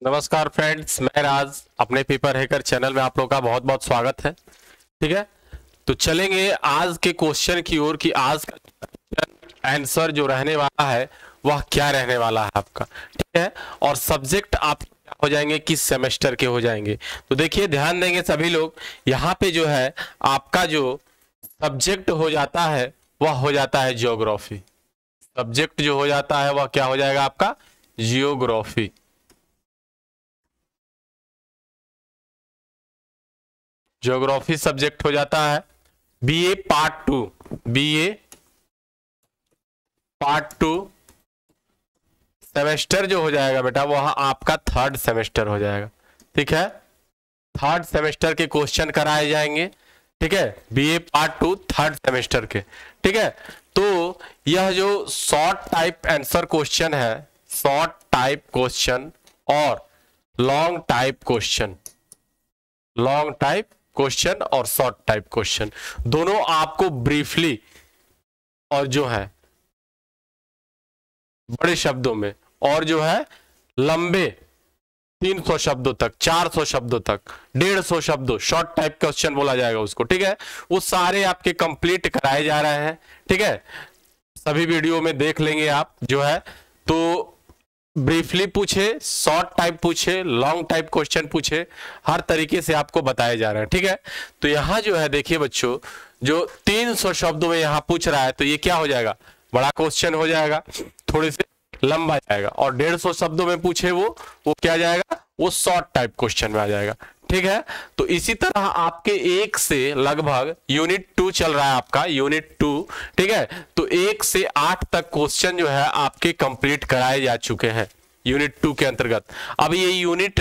नमस्कार फ्रेंड्स, मैं राज अपने पेपर हैकर चैनल में आप लोगों का बहुत बहुत स्वागत है। ठीक है, तो चलेंगे आज के क्वेश्चन की ओर कि आज का आंसर जो रहने वाला है वह क्या रहने वाला है आपका। ठीक है, और सब्जेक्ट आप क्या हो जाएंगे, किस सेमेस्टर के हो जाएंगे। तो देखिए, ध्यान देंगे सभी लोग, यहाँ पे जो है आपका जो सब्जेक्ट हो जाता है वह हो जाता है जियोग्राफी। सब्जेक्ट जो हो जाता है वह क्या हो जाएगा आपका, जियोग्राफी। ज्योग्राफी सब्जेक्ट हो जाता है। BA part two, BA part two semester जो हो जाएगा बेटा वह आपका थर्ड सेमेस्टर हो जाएगा। ठीक है, थर्ड सेमेस्टर के क्वेश्चन कराए जाएंगे। ठीक है, BA part two third semester के। ठीक है, तो यह जो शॉर्ट टाइप आंसर क्वेश्चन है, शॉर्ट टाइप क्वेश्चन और long type question, long type question और शॉर्ट टाइप क्वेश्चन दोनों आपको ब्रीफली और जो है बड़े शब्दों में और जो है लंबे 300 शब्दों तक, 400 शब्दों तक, 150 शब्दों, शॉर्ट टाइप क्वेश्चन बोला जाएगा उसको। ठीक है, वो सारे आपके कंप्लीट कराए जा रहे हैं। ठीक है, सभी वीडियो में देख लेंगे आप जो है। तो ब्रीफली पूछे, शॉर्ट टाइप पूछे, लॉन्ग टाइप क्वेश्चन पूछे, हर तरीके से आपको बताए जा रहे हैं। ठीक है, तो यहां जो है देखिए बच्चों, जो 300 शब्दों में यहां पूछ रहा है तो ये क्या हो जाएगा, बड़ा क्वेश्चन हो जाएगा, थोड़ी से लंबा जाएगा। और 150 शब्दों में पूछे वो क्या जाएगा, वो शॉर्ट टाइप क्वेश्चन में आ जाएगा। ठीक है, तो इसी तरह आपके एक से लगभग यूनिट 2 चल रहा है आपका, यूनिट 2। ठीक है, तो 1 से 8 तक क्वेश्चन जो है आपके कंप्लीट कराए जा चुके हैं यूनिट 2 के अंतर्गत। अब ये यूनिट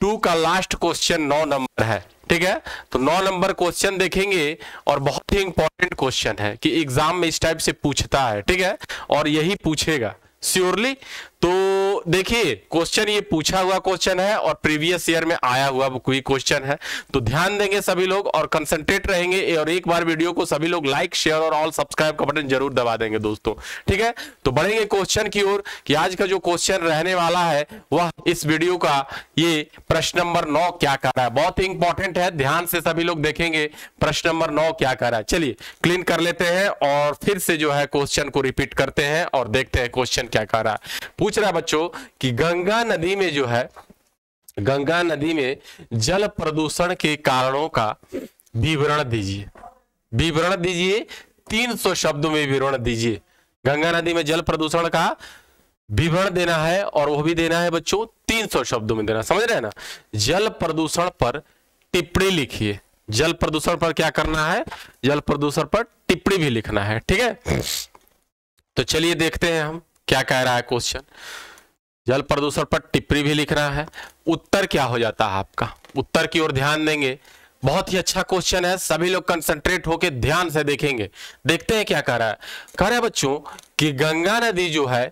2 का लास्ट क्वेश्चन 9 नंबर है। ठीक है, तो 9 नंबर क्वेश्चन देखेंगे और बहुत ही इंपॉर्टेंट क्वेश्चन है कि एग्जाम में इस टाइप से पूछता है। ठीक है, और यही पूछेगा श्योरली। तो देखिए, क्वेश्चन ये पूछा हुआ क्वेश्चन है और प्रीवियस ईयर में आया हुआ कोई क्वेश्चन है। तो ध्यान देंगे सभी लोग और कंसंट्रेट रहेंगे, और एक बार वीडियो को सभी लोग लाइक, शेयर और ऑल सब्सक्राइब का बटन जरूर दबा देंगे दोस्तों। ठीक है, तो बढ़ेंगे क्वेश्चन की ओर कि आज का जो क्वेश्चन रहने वाला है वह इस वीडियो का ये प्रश्न नंबर 9 क्या कर रहा है, बहुत ही इंपॉर्टेंट है, ध्यान से सभी लोग देखेंगे प्रश्न नंबर 9 क्या कर रहा है। चलिए क्लीन कर लेते हैं और फिर से जो है क्वेश्चन को रिपीट करते हैं और देखते हैं क्वेश्चन क्या कर रहा है। पूछ रहा है बच्चों कि गंगा नदी में जो है, गंगा नदी में जल प्रदूषण के कारणों का विवरण दीजिए। विवरण दीजिए, 300 शब्दों में विवरण दीजिए। गंगा नदी में जल प्रदूषण का विवरण देना है और वो भी देना है बच्चों 300 शब्दों में देना, समझ रहे हैं ना। जल प्रदूषण पर टिप्पणी लिखिए। जल प्रदूषण पर क्या करना है, जल प्रदूषण पर टिप्पणी भी लिखना है। ठीक है, तो चलिए देखते हैं हम क्या कह रहा है क्वेश्चन। जल प्रदूषण पर टिप्पणी भी लिखना है। उत्तर क्या हो जाता है आपका, उत्तर की ओर ध्यान देंगे। बहुत ही अच्छा क्वेश्चन है, सभी लोग कंसंट्रेट होकर ध्यान से देखेंगे। देखते हैं क्या कह रहा है। कह रहा है बच्चों कि गंगा नदी जो है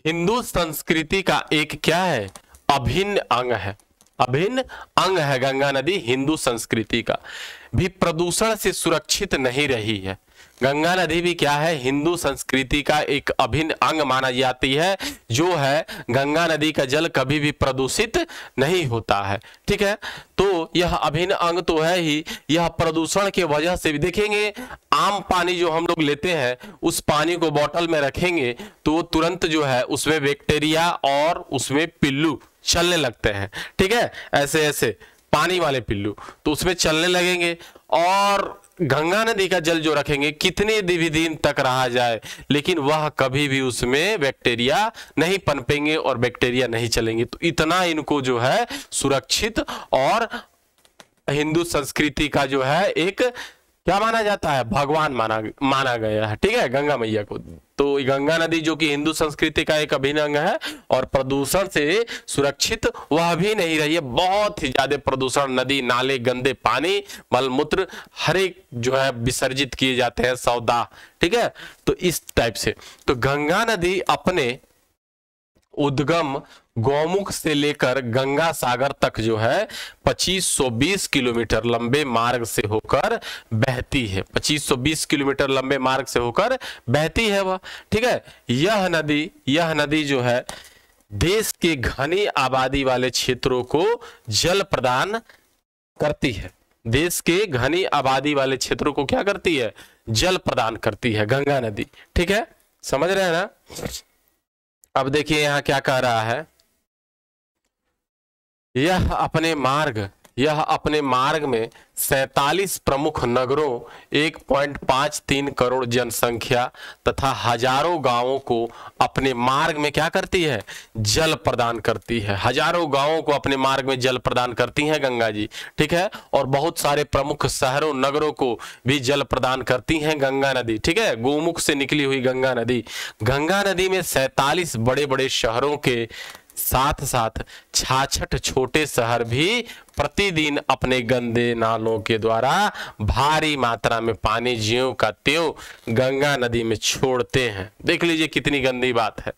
हिंदू संस्कृति का एक क्या है, अभिन्न अंग है। अभिन्न अंग है गंगा नदी हिंदू संस्कृति का, भी प्रदूषण से सुरक्षित नहीं रही है। गंगा नदी भी क्या है, हिंदू संस्कृति का एक अभिन्न अंग माना जाती है, जो है गंगा नदी का जल कभी भी प्रदूषित नहीं होता है। ठीक है, तो यह अभिन्न अंग तो है ही, यह प्रदूषण के वजह से भी देखेंगे, आम पानी जो हम लोग लेते हैं उस पानी को बोतल में रखेंगे तो तुरंत जो है उसमें बैक्टीरिया और उसमें पिल्लू चलने लगते हैं। ठीक है, ऐसे ऐसे पानी वाले पिल्लू तो उसमें चलने लगेंगे। और गंगा नदी का जल जो रखेंगे कितने भी दिन तक रहा जाए, लेकिन वह कभी भी उसमें बैक्टीरिया नहीं पनपेंगे और बैक्टीरिया नहीं चलेंगे। तो इतना इनको जो है सुरक्षित और हिंदू संस्कृति का जो है एक क्या माना जाता है, भगवान माना गया है। ठीक है, गंगा मैया को। तो गंगा नदी जो कि हिंदू संस्कृति का एक अभिन्न अंग है और प्रदूषण से सुरक्षित वह भी नहीं रही है। बहुत ही ज्यादा प्रदूषण, नदी नाले, गंदे पानी, मलमूत्र हर एक जो है विसर्जित किए जाते हैं, सौदा। ठीक है, तो इस टाइप से तो गंगा नदी अपने उद्गम गौमुख से लेकर गंगा सागर तक जो है 2520 किलोमीटर लंबे मार्ग से होकर बहती है। 2520 किलोमीटर लंबे मार्ग से होकर बहती है वह। ठीक है, यह नदी जो है देश के घनी आबादी वाले क्षेत्रों को जल प्रदान करती है। देश के घनी आबादी वाले क्षेत्रों को क्या करती है? जल प्रदान करती है गंगा नदी। ठीक है, समझ रहे हैं ना? अब देखिए यहां क्या कह रहा है, यह अपने मार्ग में 47 प्रमुख नगरों, 1.53 करोड़ जनसंख्या तथा हजारों गांवों को अपने मार्ग में क्या करती है? जल प्रदान करती है। हजारों गांवों को अपने मार्ग में जल प्रदान करती हैं गंगा जी। ठीक है, और बहुत सारे प्रमुख शहरों नगरों को भी जल प्रदान करती हैं गंगा नदी। ठीक है, गोमुख से निकली हुई गंगा नदी। गंगा नदी में 47 बड़े बड़े शहरों के साथ साथ 66 छोटे शहर भी प्रतिदिन अपने गंदे नालों के द्वारा भारी मात्रा में पानी ज्यों का त्यों गंगा नदी में छोड़ते हैं। देख लीजिए कितनी गंदी बात है।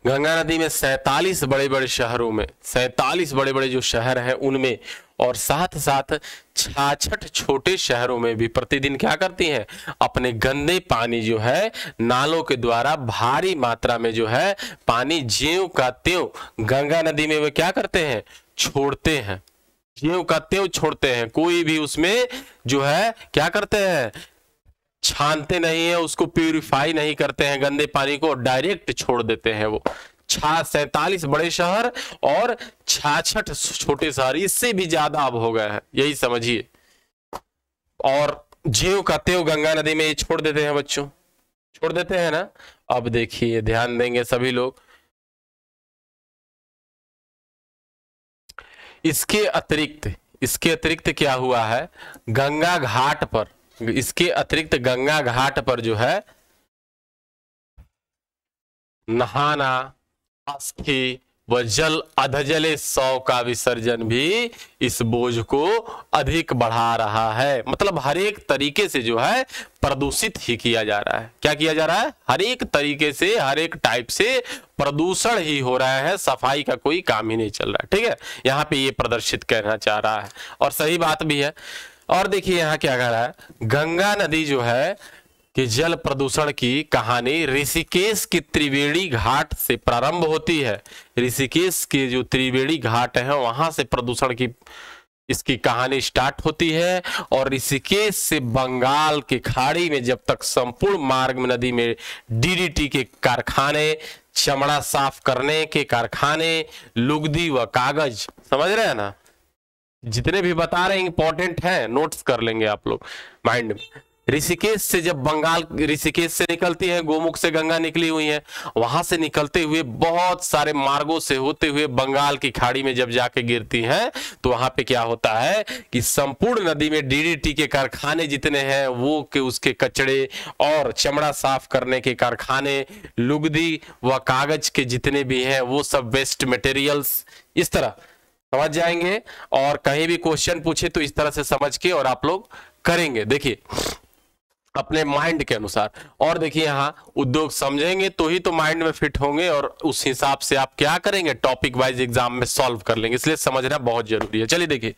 गंगा नदी में 47 बड़े बड़े शहरों में, 47 बड़े बड़े जो शहर हैं उनमें, और साथ साथ 66 छोटे शहरों में भी प्रतिदिन क्या करती हैं? अपने गंदे पानी जो है नालों के द्वारा भारी मात्रा में जो है पानी ज्यों का त्यों गंगा नदी में वे क्या करते हैं? छोड़ते हैं। ज्यों का त्यों छोड़ते हैं। कोई भी उसमें जो है क्या करते हैं? छानते नहीं है, उसको प्यूरिफाई नहीं करते हैं गंदे पानी को, डायरेक्ट छोड़ देते हैं वो। 47 बड़े शहर और 66 छोटे शहर, इससे भी ज्यादा अब हो गया है, यही समझिए। और ज्यों का त्यों गंगा नदी में ये छोड़ देते हैं बच्चों, छोड़ देते हैं ना। अब देखिए ध्यान देंगे सभी लोग, इसके अतिरिक्त क्या हुआ है? गंगा घाट पर, इसके अतिरिक्त गंगा घाट पर जो है नहाना, अस्थि व जल अधजले शव का विसर्जन भी इस बोझ को अधिक बढ़ा रहा है। मतलब हर एक तरीके से जो है प्रदूषित ही किया जा रहा है। क्या किया जा रहा है? हर एक तरीके से, हर एक टाइप से प्रदूषण ही हो रहा है, सफाई का कोई काम ही नहीं चल रहा है। ठीक है, यहाँ पे ये प्रदर्शित करना चाह रहा है और सही बात भी है। और देखिए यहाँ क्या कह रहा है, गंगा नदी जो है कि जल प्रदूषण की कहानी ऋषिकेश की त्रिवेणी घाट से प्रारंभ होती है। ऋषिकेश के जो त्रिवेणी घाट है वहां से प्रदूषण की इसकी कहानी स्टार्ट होती है, और ऋषिकेश से बंगाल की खाड़ी में जब तक संपूर्ण मार्ग में नदी में डीडीटी के कारखाने, चमड़ा साफ करने के कारखाने, लुगदी व कागज, समझ रहे हैं ना, जितने भी बता रहे हैं इंपॉर्टेंट है, नोट्स कर लेंगे आप लोग माइंड में। ऋषिकेश से जब बंगाल, ऋषिकेश से निकलती है, गोमुख से गंगा निकली हुई है, वहां से निकलते हुए बहुत सारे मार्गों से होते हुए बंगाल की खाड़ी में जब जाके गिरती है तो वहां पे क्या होता है कि संपूर्ण नदी में डीडीटी के कारखाने जितने हैं वो के उसके कचड़े और चमड़ा साफ करने के कारखाने, लुगदी व कागज के जितने भी हैं वो सब वेस्ट मटेरियल्स, इस तरह समझ जाएंगे। और कहीं भी क्वेश्चन पूछे तो इस तरह से समझ के और आप लोग करेंगे, देखिए अपने माइंड के अनुसार। और देखिए यहाँ उद्योग समझेंगे तो ही तो माइंड में फिट होंगे, और उस हिसाब से आप क्या करेंगे? टॉपिक वाइज एग्जाम में सॉल्व कर लेंगे, इसलिए समझना बहुत जरूरी है। चलिए देखिए,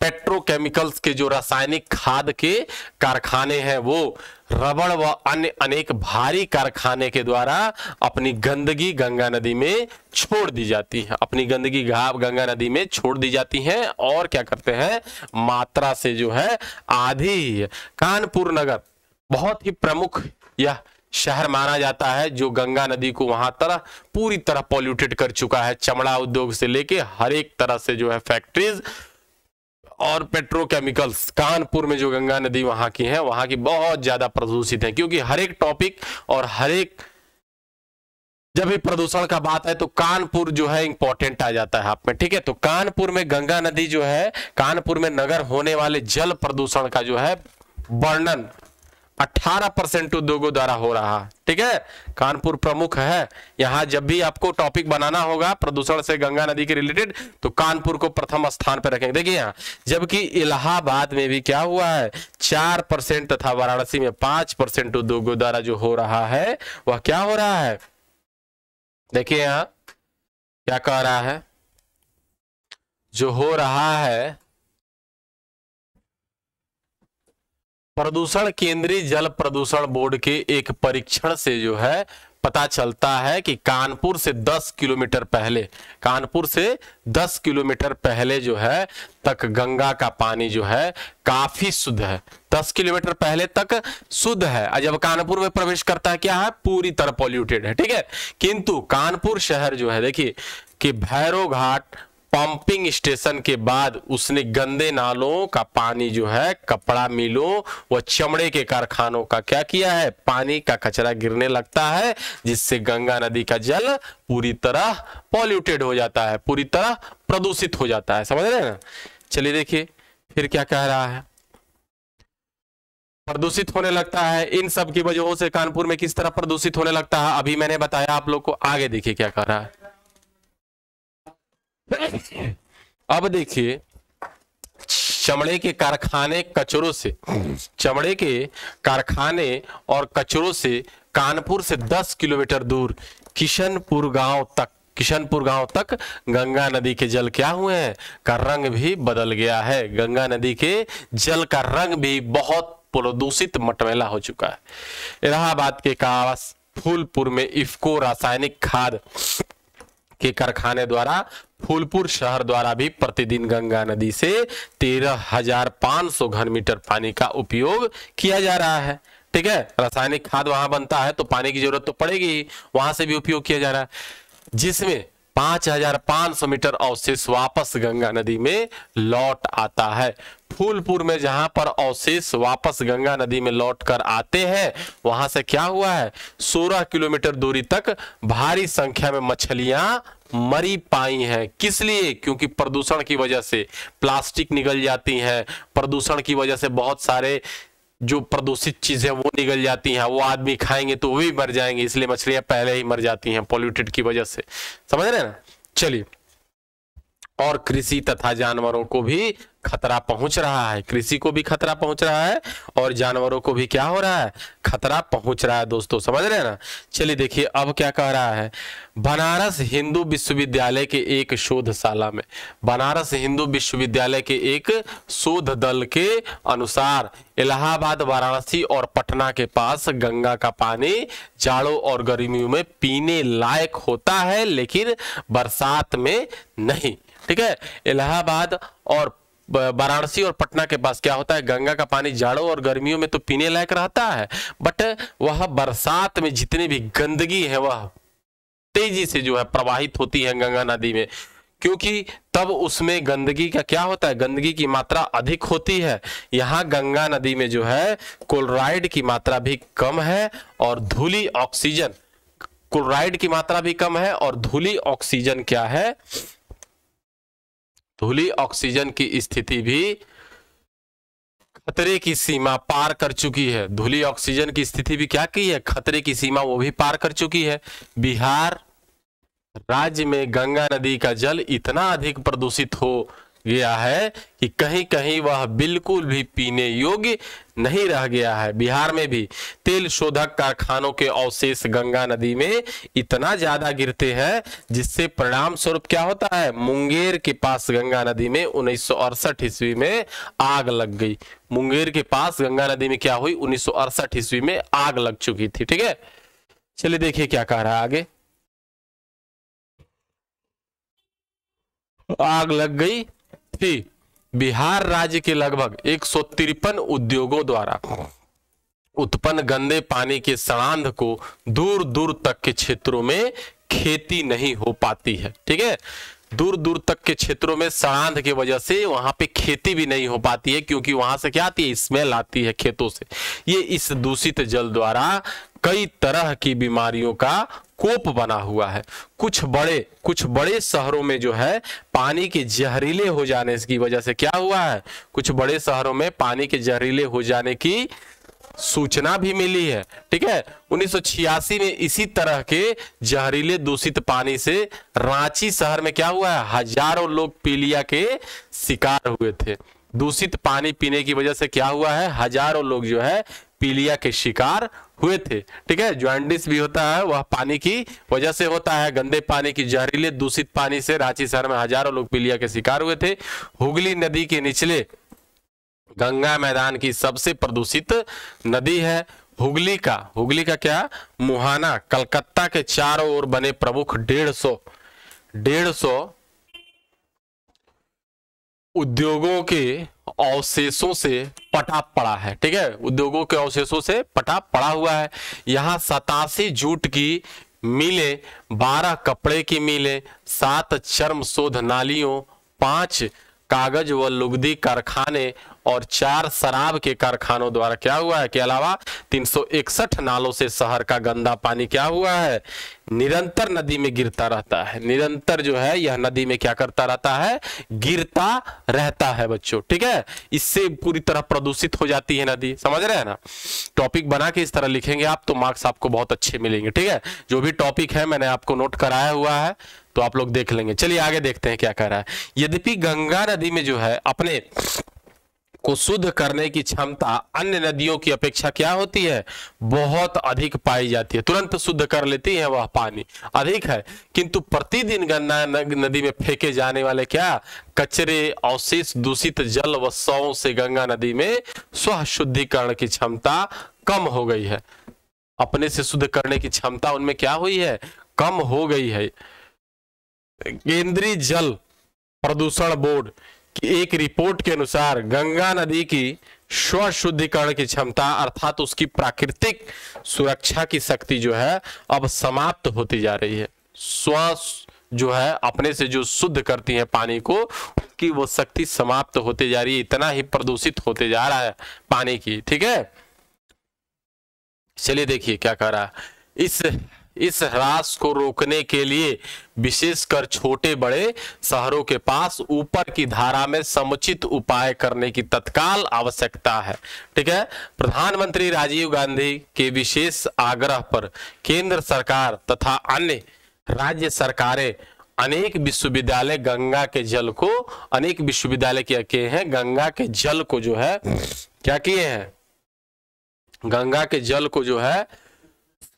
पेट्रोकेमिकल्स के जो रासायनिक खाद के कारखाने हैं वो रबड़ व अन्य अनेक भारी कारखाने के द्वारा अपनी गंदगी गंगा नदी में छोड़ दी जाती है, अपनी गंदगी गंगा नदी में छोड़ दी जाती है। और क्या करते हैं? मात्रा से जो है आधी। कानपुर नगर बहुत ही प्रमुख यह शहर माना जाता है जो गंगा नदी को वहां पूरी तरह पॉल्यूटेड कर चुका है। चमड़ा उद्योग से लेके हर एक तरह से जो है फैक्ट्रीज और पेट्रोकेमिकल्स, कानपुर में जो गंगा नदी वहां की है, वहां की बहुत ज्यादा प्रदूषित है। क्योंकि हर एक टॉपिक और हर एक जब भी प्रदूषण का बात है तो कानपुर जो है इंपॉर्टेंट आ जाता है आप में। ठीक है, तो कानपुर में गंगा नदी जो है, कानपुर में नगर होने वाले जल प्रदूषण का जो है वर्णन 18% उद्योगों द्वारा हो रहा है। ठीक है, कानपुर प्रमुख है। यहां जब भी आपको टॉपिक बनाना होगा प्रदूषण से गंगा नदी के रिलेटेड तो कानपुर को प्रथम स्थान पर रखेंगे। देखिए यहाँ, जबकि इलाहाबाद में भी क्या हुआ है? 4% तथा वाराणसी में 5% उद्योगों द्वारा जो हो रहा है वह क्या हो रहा है? देखिए यहाँ क्या कह रहा है, जो हो रहा है प्रदूषण केंद्रीय जल प्रदूषण बोर्ड के एक परीक्षण से जो है पता चलता है कि कानपुर से 10 किलोमीटर पहले, कानपुर से 10 किलोमीटर पहले जो है तक गंगा का पानी जो है काफी शुद्ध है। 10 किलोमीटर पहले तक शुद्ध है, और जब कानपुर में प्रवेश करता है क्या है, पूरी तरह पॉल्यूटेड है, ठीक है। किंतु कानपुर शहर जो है, देखिए कि भैरव घाट पंपिंग स्टेशन के बाद उसने गंदे नालों का पानी जो है कपड़ा मिलों व चमड़े के कारखानों का क्या किया है, पानी का कचरा गिरने लगता है, जिससे गंगा नदी का जल पूरी तरह पॉल्यूटेड हो जाता है, पूरी तरह प्रदूषित हो जाता है। समझ रहे हैं ना। चलिए देखिए फिर क्या कह रहा है, प्रदूषित होने लगता है। इन सब की वजहों से कानपुर में किस तरह प्रदूषित होने लगता है, अभी मैंने बताया आप लोग को। आगे देखिए क्या कह रहा है। अब देखिए चमड़े के कारखाने कचरों से, चमड़े के कारखाने और कचरों से कानपुर से 10 किलोमीटर दूर किशनपुर गांव तक गंगा नदी के जल क्या हुए हैं, का रंग भी बदल गया है। गंगा नदी के जल का रंग भी बहुत प्रदूषित मटमैला हो चुका है। इलाहाबाद के पास फूलपुर में इफ्को रासायनिक खाद के कारखाने द्वारा फूलपुर शहर द्वारा भी प्रतिदिन गंगा नदी से 13,500 घन मीटर पानी का उपयोग किया जा रहा है, ठीक है। रासायनिक खाद वहां बनता है तो पानी की जरूरत तो पड़ेगी, वहां से भी उपयोग किया जा रहा है, जिसमें 5,500 मीटर अवशेष वापस गंगा नदी में लौट आता है। फूलपुर में जहां पर अवशेष वापस गंगा नदी में लौट कर आते हैं, वहां से क्या हुआ है, 16 किलोमीटर दूरी तक भारी संख्या में मछलियां मरी पाई हैं। किस लिए, क्योंकि प्रदूषण की वजह से प्लास्टिक निकल जाती हैं, प्रदूषण की वजह से बहुत सारे जो प्रदूषित चीजें वो निकल जाती हैं, वो आदमी खाएंगे तो वो भी मर जाएंगे, इसलिए मछलियां पहले ही मर जाती हैं पॉल्यूटेड की वजह से। समझ रहे हैं ना। चलिए, और कृषि तथा जानवरों को भी खतरा पहुंच रहा है, कृषि को भी खतरा पहुंच रहा है और जानवरों को भी क्या हो रहा है, खतरा पहुंच रहा है दोस्तों। समझ रहे हैं ना। चलिए देखिए अब क्या कह रहा है, बनारस हिंदू विश्वविद्यालय के एक शोधशाला में, बनारस हिंदू विश्वविद्यालय के एक शोध दल के अनुसार इलाहाबाद, वाराणसी और पटना के पास गंगा का पानी जाड़ों और गर्मियों में पीने लायक होता है, लेकिन बरसात में नहीं, ठीक है। इलाहाबाद और वाराणसी और पटना के पास क्या होता है, गंगा का पानी जाड़ों और गर्मियों में तो पीने लायक रहता है, बट वह बरसात में जितनी भी गंदगी है वह तेजी से जो है प्रवाहित होती है गंगा नदी में, क्योंकि तब उसमें गंदगी का क्या होता है, गंदगी की मात्रा अधिक होती है। यहाँ गंगा नदी में जो है क्लोराइड की मात्रा भी कम है और धूली ऑक्सीजन, क्लोराइड की मात्रा भी कम है और धूली ऑक्सीजन क्या है, धूली ऑक्सीजन की स्थिति भी खतरे की सीमा पार कर चुकी है। धूली ऑक्सीजन की स्थिति भी क्या की है, खतरे की सीमा वो भी पार कर चुकी है। बिहार राज्य में गंगा नदी का जल इतना अधिक प्रदूषित हो गया है कि कहीं कहीं वह बिल्कुल भी पीने योग्य नहीं रह गया है। बिहार में भी तेल शोधक कारखानों के अवशेष गंगा नदी में इतना ज्यादा गिरते हैं, जिससे परिणाम स्वरूप क्या होता है, मुंगेर के पास गंगा नदी में 1968 ईस्वी में आग लग गई। मुंगेर के पास गंगा नदी में क्या हुई, 1968 ईस्वी में आग लग चुकी थी, ठीक है। चलिए देखिए क्या कह रहा है आगे, आग लग गई थी। बिहार राज्य के लगभग 153 उद्योगों द्वारा उत्पन्न गंदे पानी के सड़ांध को दूर दूर तक के क्षेत्रों में खेती नहीं हो पाती है, ठीक है। दूर दूर तक के क्षेत्रों में सड़ांध की वजह से वहां पे खेती भी नहीं हो पाती है, क्योंकि वहां से क्या आती है, स्मेल आती है खेतों से। ये इस दूषित जल द्वारा कई तरह की बीमारियों का कोप बना हुआ है। कुछ बड़े शहरों में जो है पानी के जहरीले हो जाने की वजह से क्या हुआ है, कुछ बड़े शहरों में पानी के जहरीले हो जाने की सूचना भी मिली है, ठीक है। 1986 में इसी तरह के जहरीले दूषित पानी से रांची शहर में क्या हुआ है, हजारों लोग पीलिया के शिकार हुए थे। दूषित पानी पीने की वजह से क्या हुआ है, हजारों लोग जो है पीलिया के शिकार हुए थे, ठीक है। जॉन्डिस भी होता है, वह पानी की वजह से होता है। गंदे पानी की जहरीले दूषित पानी से रांची शहर में हजारों लोग पीलिया के शिकार हुए थे। हुगली नदी के निचले गंगा मैदान की सबसे प्रदूषित नदी है। हुगली का क्या, मुहाना, कलकत्ता के चारों ओर बने प्रमुख 150 उद्योगों के अवशेषों से पटा पड़ा है। ठीक है, उद्योगों के अवशेषों से पटा पड़ा हुआ है। यहाँ 87 जूट की मिलें, 12 कपड़े की मिलें, 7 चर्म शोध नालियों, 5 कागज व लुगदी कारखाने और 4 शराब के कारखानों द्वारा क्या हुआ है, के अलावा 361 नालों से शहर का गंदा पानी क्या हुआ है, निरंतर नदी में गिरता रहता है। निरंतर जो है यह नदी में क्या करता रहता है, गिरता रहता है बच्चों। ठीक है, इससे पूरी तरह प्रदूषित हो जाती है नदी। समझ रहे हैं ना, टॉपिक बना के इस तरह लिखेंगे आप तो मार्क्स आपको बहुत अच्छे मिलेंगे। ठीक है, जो भी टॉपिक है मैंने आपको नोट कराया हुआ है तो आप लोग देख लेंगे। चलिए आगे देखते हैं क्या कह रहा है। यद्यपि गंगा नदी में जो है अपने को शुद्ध करने की क्षमता अन्य नदियों की अपेक्षा क्या होती है, बहुत अधिक पाई जाती है। तुरंत शुद्ध कर लेती है, वह पानी अधिक है। किंतु प्रतिदिन गंगा नदी में फेंके जाने वाले क्या, कचरे, अवशेष, दूषित जल व शवों से गंगा नदी में स्व शुद्धिकरण की क्षमता कम हो गई है। अपने से शुद्ध करने की क्षमता उनमें क्या हुई है, कम हो गई है। केंद्रीय जल प्रदूषण बोर्ड की एक रिपोर्ट के अनुसार गंगा नदी की स्व शुद्धिकरण की क्षमता अर्थात उसकी प्राकृतिक सुरक्षा की शक्ति जो है अब समाप्त होती जा रही है। स्व जो है अपने से जो शुद्ध करती है पानी को, उसकी वो शक्ति समाप्त होती जा रही है। इतना ही प्रदूषित होते जा रहा है पानी की। ठीक है, चलिए देखिए क्या कह रहा है। इस ह्रास को रोकने के लिए विशेषकर छोटे बड़े शहरों के पास ऊपर की धारा में समुचित उपाय करने की तत्काल आवश्यकता है। ठीक है, प्रधानमंत्री राजीव गांधी के विशेष आग्रह पर केंद्र सरकार तथा अन्य राज्य सरकारें अनेक विश्वविद्यालय गंगा के जल को, अनेक विश्वविद्यालय क्या किए हैं, गंगा के जल को जो है क्या किए हैं, गंगा के जल को जो है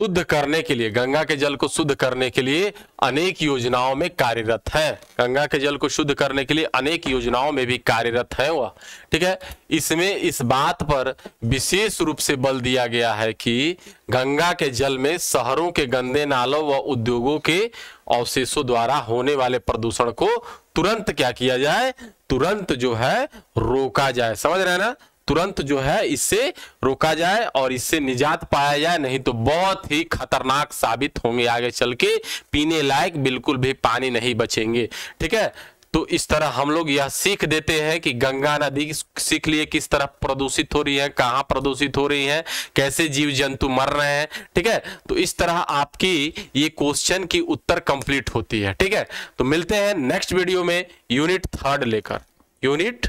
शुद्ध करने के लिए, गंगा के जल को शुद्ध करने के लिए अनेक योजनाओं में कार्यरत है। गंगा के जल को शुद्ध करने के लिए अनेक योजनाओं में भी कार्यरत है वह। ठीक है, इसमें इस बात पर विशेष रूप से बल दिया गया है कि गंगा के जल में शहरों के गंदे नालों व उद्योगों के अवशेषों द्वारा होने वाले प्रदूषण को तुरंत क्या किया जाए, तुरंत जो है रोका जाए। समझ रहे हैं ना, तुरंत जो है इससे रोका जाए और इससे निजात पाया जाए, नहीं तो बहुत ही खतरनाक साबित होंगे आगे चल के, पीने लायक बिल्कुल भी पानी नहीं बचेंगे। ठीक है, तो इस तरह हम लोग यह सीख देते हैं कि गंगा नदी सीख लिए किस तरह प्रदूषित हो रही है, कहाँ प्रदूषित हो रही है, कैसे जीव जंतु मर रहे हैं। ठीक है, तो इस तरह आपकी ये क्वेश्चन की उत्तर कंप्लीट होती है। ठीक है, तो मिलते हैं नेक्स्ट वीडियो में यूनिट 3 लेकर, यूनिट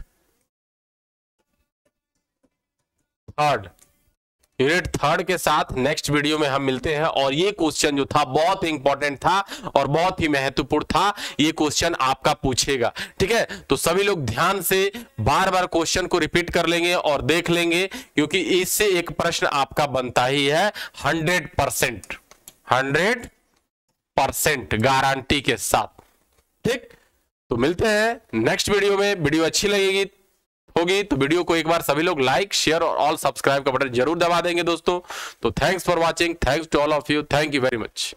3 के साथ नेक्स्ट वीडियो में हम मिलते हैं। और ये क्वेश्चन जो था बहुत ही इंपॉर्टेंट था और बहुत ही महत्वपूर्ण था, ये क्वेश्चन आपका पूछेगा। ठीक है, तो सभी लोग ध्यान से बार बार क्वेश्चन को रिपीट कर लेंगे और देख लेंगे, क्योंकि इससे एक प्रश्न आपका बनता ही है 100% गारंटी के साथ। ठीक, तो मिलते हैं नेक्स्ट वीडियो में। वीडियो अच्छी लगेगी होगी तो वीडियो को एक बार सभी लोग लाइक, शेयर और ऑल सब्सक्राइब का बटन जरूर दबा देंगे दोस्तों। तो thanks for watching, thanks to all of you, thank you very much.